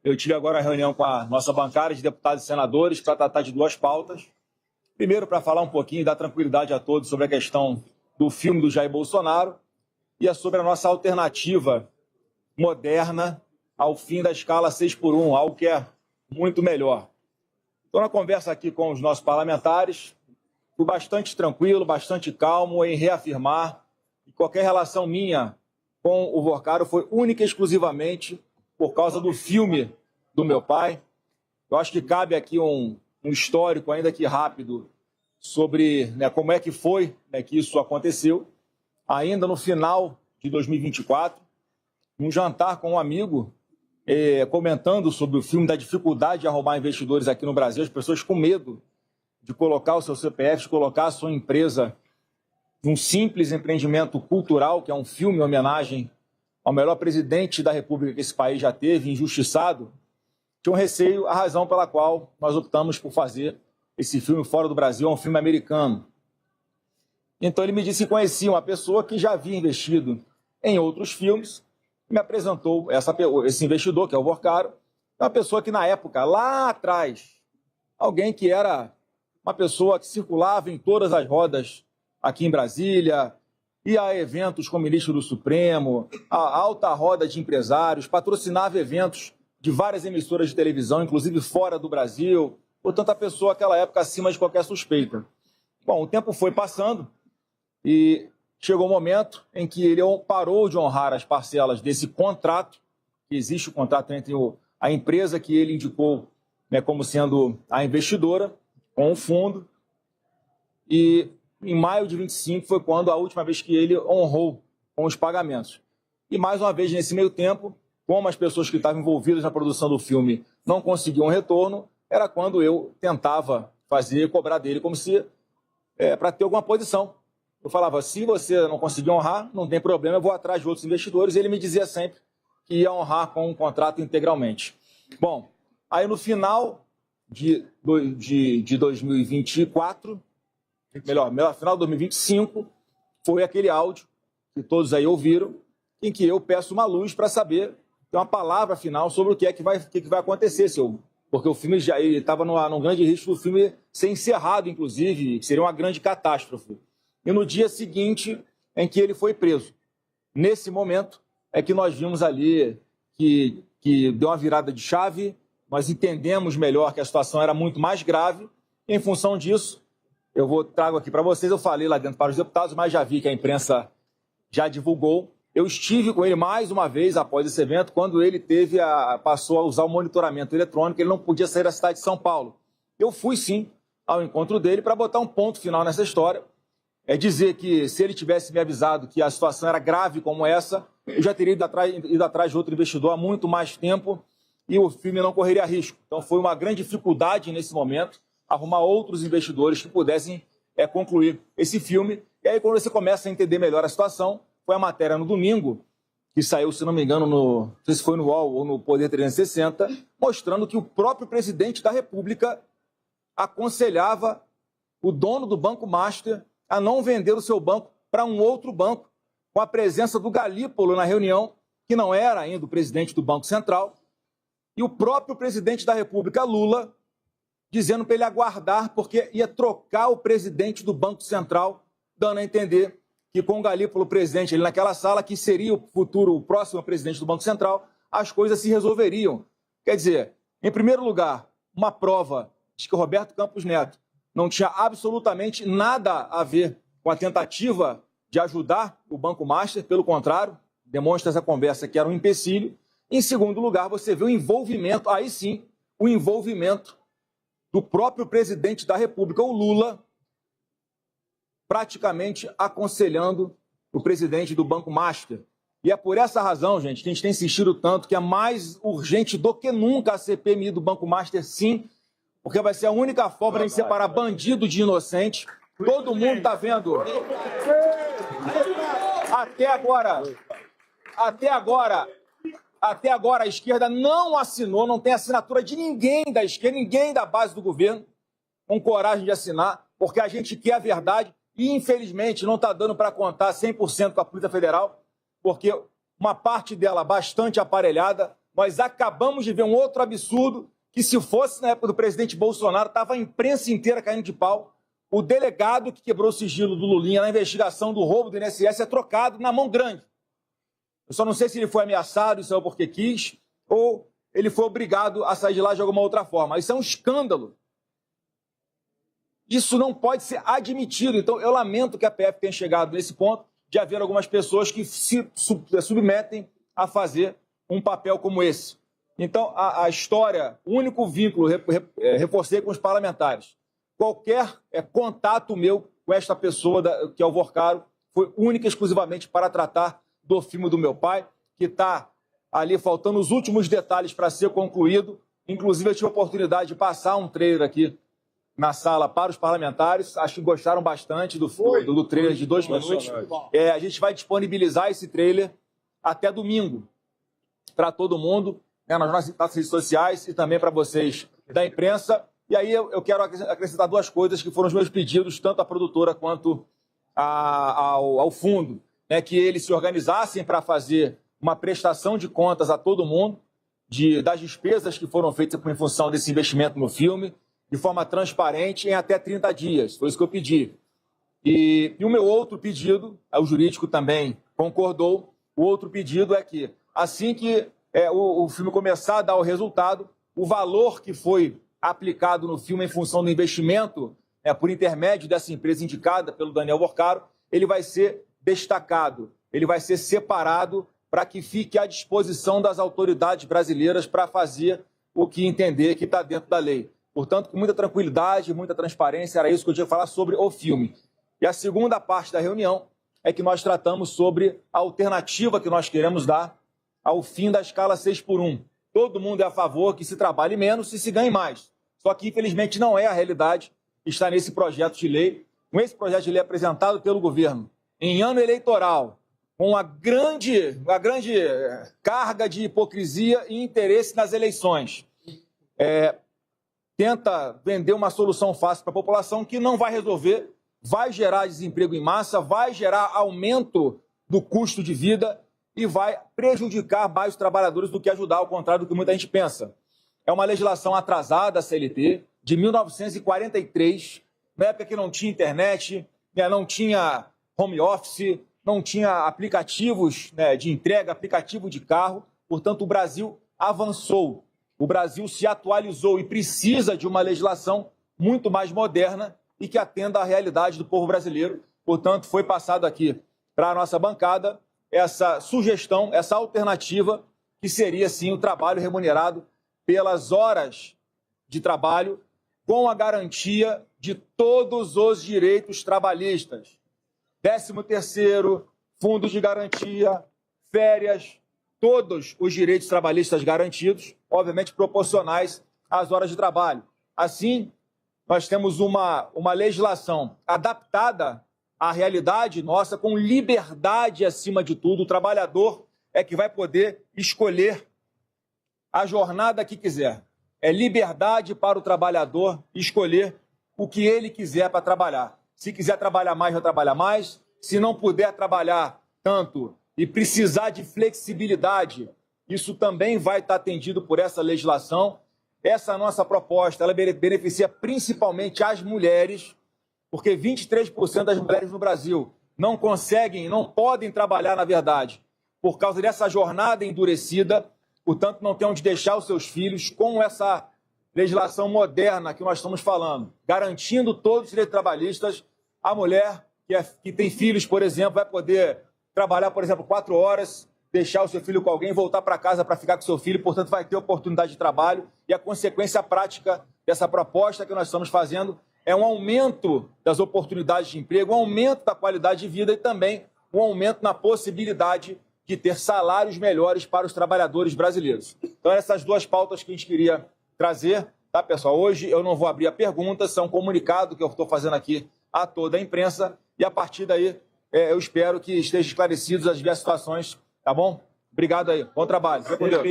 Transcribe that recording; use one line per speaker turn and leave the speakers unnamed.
Eu tive agora a reunião com a nossa bancada de deputados e senadores para tratar de duas pautas. Primeiro, para falar um pouquinho e dar tranquilidade a todos sobre a questão do filme do Jair Bolsonaro e sobre a nossa alternativa moderna ao fim da escala 6x1, algo que é muito melhor. Estou na conversa aqui com os nossos parlamentares, fui bastante tranquilo, bastante calmo em reafirmar que qualquer relação minha com o Vorcaro foi única e exclusivamente por causa do filme do meu pai. Eu acho que cabe aqui um histórico, ainda que rápido, sobre como é que foi que isso aconteceu. Ainda no final de 2024, num jantar com um amigo, comentando sobre o filme, da dificuldade de arrumar investidores aqui no Brasil, as pessoas com medo de colocar o seu CPF, de colocar a sua empresa num simples empreendimento cultural, que é um filme em homenagem ao melhor presidente da República que esse país já teve, injustiçado, tinha um receio, a razão pela qual nós optamos por fazer esse filme fora do Brasil, é um filme americano. Então ele me disse que conhecia uma pessoa que já havia investido em outros filmes, me apresentou esse investidor, que é o Vorcaro, uma pessoa que na época, lá atrás, alguém que era uma pessoa que circulava em todas as rodas aqui em Brasília, ia a eventos com o ministro do Supremo, a alta roda de empresários, patrocinava eventos de várias emissoras de televisão, inclusive fora do Brasil. Portanto, a pessoa, naquela época, acima de qualquer suspeita. Bom, o tempo foi passando e chegou o momento em que ele parou de honrar as parcelas desse contrato, que existe o contrato entre a empresa que ele indicou como sendo a investidora, com o fundo, e em maio de 25 foi quando a última vez que ele honrou com os pagamentos. E mais uma vez, nesse meio tempo, como as pessoas que estavam envolvidas na produção do filme não conseguiam retorno, era quando eu tentava cobrar dele, como se para ter alguma posição. Eu falava, se você não conseguir honrar, não tem problema, eu vou atrás de outros investidores. E ele me dizia sempre que ia honrar com um contrato integralmente. Bom, aí no final de 2024, melhor, final de 2025, foi aquele áudio que todos aí ouviram, em que eu peço uma luz para saber, ter uma palavra final sobre o que vai acontecer, porque o filme já estava num grande risco do filme ser encerrado, inclusive, que seria uma grande catástrofe. E no dia seguinte em que ele foi preso. Nesse momento é que nós vimos ali que deu uma virada de chave, nós entendemos melhor que a situação era muito mais grave, e em função disso, trago aqui para vocês, eu falei lá dentro para os deputados, mas já vi que a imprensa já divulgou. Eu estive com ele mais uma vez após esse evento, quando ele passou a usar o monitoramento eletrônico, ele não podia sair da cidade de São Paulo. Eu fui sim ao encontro dele para botar um ponto final nessa história, dizer que se ele tivesse me avisado que a situação era grave como essa, eu já teria ido atrás de outro investidor há muito mais tempo e o filme não correria risco. Então foi uma grande dificuldade nesse momento arrumar outros investidores que pudessem concluir esse filme. E aí, quando você começa a entender melhor a situação, foi a matéria no domingo, que saiu, se não me engano, não sei se foi no UOL ou no Poder 360, mostrando que o próprio presidente da República aconselhava o dono do Banco Master a não vender o seu banco para um outro banco, com a presença do Galípolo na reunião, que não era ainda o presidente do Banco Central, e o próprio presidente da República, Lula, dizendo para ele aguardar, porque ia trocar o presidente do Banco Central, dando a entender que com o Galípolo presente ali naquela sala, que seria o próximo presidente do Banco Central, as coisas se resolveriam. Quer dizer, em primeiro lugar, uma prova de que o Roberto Campos Neto não tinha absolutamente nada a ver com a tentativa de ajudar o Banco Master, pelo contrário, demonstra essa conversa que era um empecilho. Em segundo lugar, você vê o envolvimento, aí sim, o envolvimento do próprio presidente da República, o Lula, praticamente aconselhando o presidente do Banco Master. E é por essa razão, gente, que a gente tem insistido tanto que é mais urgente do que nunca a CPMI do Banco Master, sim, porque vai ser a única forma de a gente separar bandido de inocente. Todo mundo está vendo. Até agora a esquerda não assinou, não tem assinatura de ninguém da esquerda, ninguém da base do governo com coragem de assinar, porque a gente quer a verdade e, infelizmente, não está dando para contar 100% com a Polícia Federal, porque uma parte dela bastante aparelhada Nós acabamos de ver um outro absurdo que, se fosse na época do presidente Bolsonaro, estava a imprensa inteira caindo de pau. O delegado que quebrou o sigilo do Lulinha na investigação do roubo do INSS é trocado na mão grande. Eu só não sei se ele foi ameaçado, isso é porque quis, ou ele foi obrigado a sair de lá de alguma outra forma. Isso é um escândalo. Isso não pode ser admitido. Então, eu lamento que a PF tenha chegado nesse ponto de haver algumas pessoas que se submetem a fazer um papel como esse. Então, a história, o único vínculo, reforcei com os parlamentares. Qualquer contato meu com esta pessoa, que é o Vorcaro, foi única e exclusivamente para tratar do filme do meu pai, que está ali faltando os últimos detalhes para ser concluído. Inclusive, eu tive a oportunidade de passar um trailer aqui na sala para os parlamentares. Acho que gostaram bastante do trailer de 2 minutos. A gente vai disponibilizar esse trailer até domingo para todo mundo, né, nas nossas redes sociais e também para vocês da imprensa. E aí eu quero acrescentar 2 coisas que foram os meus pedidos, tanto à produtora quanto ao fundo, né, que eles se organizassem para fazer uma prestação de contas a todo mundo das despesas que foram feitas em função desse investimento no filme, de forma transparente, em até 30 dias. Foi isso que eu pedi. E o meu outro pedido, o jurídico também concordou, o outro pedido é que, assim que o filme começar a dar o resultado, o valor que foi aplicado no filme em função do investimento, por intermédio dessa empresa indicada pelo Daniel Vorcaro, ele vai ser destacado, ele vai ser separado para que fique à disposição das autoridades brasileiras para fazer o que entender que está dentro da lei. Portanto, com muita tranquilidade, muita transparência, era isso que eu tinha que falar sobre o filme. E a segunda parte da reunião é que nós tratamos sobre a alternativa que nós queremos dar ao fim da escala 6x1. Todo mundo é a favor que se trabalhe menos e se ganhe mais. Só que, infelizmente, não é a realidade que está nesse projeto de lei, com esse projeto de lei apresentado pelo governo em ano eleitoral, com uma grande carga de hipocrisia e interesse nas eleições. Tenta vender uma solução fácil para a população que não vai resolver, vai gerar desemprego em massa, vai gerar aumento do custo de vida e vai prejudicar mais os trabalhadores do que ajudar, ao contrário do que muita gente pensa. É uma legislação atrasada, a CLT, de 1943, na época que não tinha internet, não tinha home office, não tinha aplicativos de entrega, aplicativo de carro. Portanto, o Brasil avançou, o Brasil se atualizou e precisa de uma legislação muito mais moderna e que atenda à realidade do povo brasileiro. Portanto, foi passado aqui para a nossa bancada essa sugestão, essa alternativa, que seria, sim, o trabalho remunerado pelas horas de trabalho, com a garantia de todos os direitos trabalhistas. 13º, fundos de garantia, férias, todos os direitos trabalhistas garantidos, obviamente proporcionais às horas de trabalho. Assim, nós temos uma legislação adaptada à realidade nossa, com liberdade acima de tudo. O trabalhador é que vai poder escolher a jornada que quiser. É liberdade para o trabalhador escolher o que ele quiser para trabalhar. Se quiser trabalhar mais, vai trabalhar mais. Se não puder trabalhar tanto e precisar de flexibilidade, isso também vai estar atendido por essa legislação. Essa nossa proposta, ela beneficia principalmente as mulheres, porque 23% das mulheres no Brasil não conseguem, não podem trabalhar, na verdade, por causa dessa jornada endurecida. Portanto, não tem onde deixar os seus filhos. Com essa legislação moderna que nós estamos falando, garantindo todos os direitos trabalhistas, a mulher que tem filhos, por exemplo, vai poder trabalhar, por exemplo, 4 horas, deixar o seu filho com alguém, voltar para casa para ficar com o seu filho, portanto, vai ter oportunidade de trabalho. E a consequência prática dessa proposta que nós estamos fazendo é um aumento das oportunidades de emprego, um aumento da qualidade de vida e também um aumento na possibilidade de ter salários melhores para os trabalhadores brasileiros. Então, essas 2 pautas que a gente queria trazer, tá, pessoal? Hoje eu não vou abrir a pergunta, são um comunicado que eu estou fazendo aqui a toda a imprensa e, a partir daí, eu espero que estejam esclarecidos as diversas situações, tá bom? Obrigado aí, bom trabalho. Fica com Deus.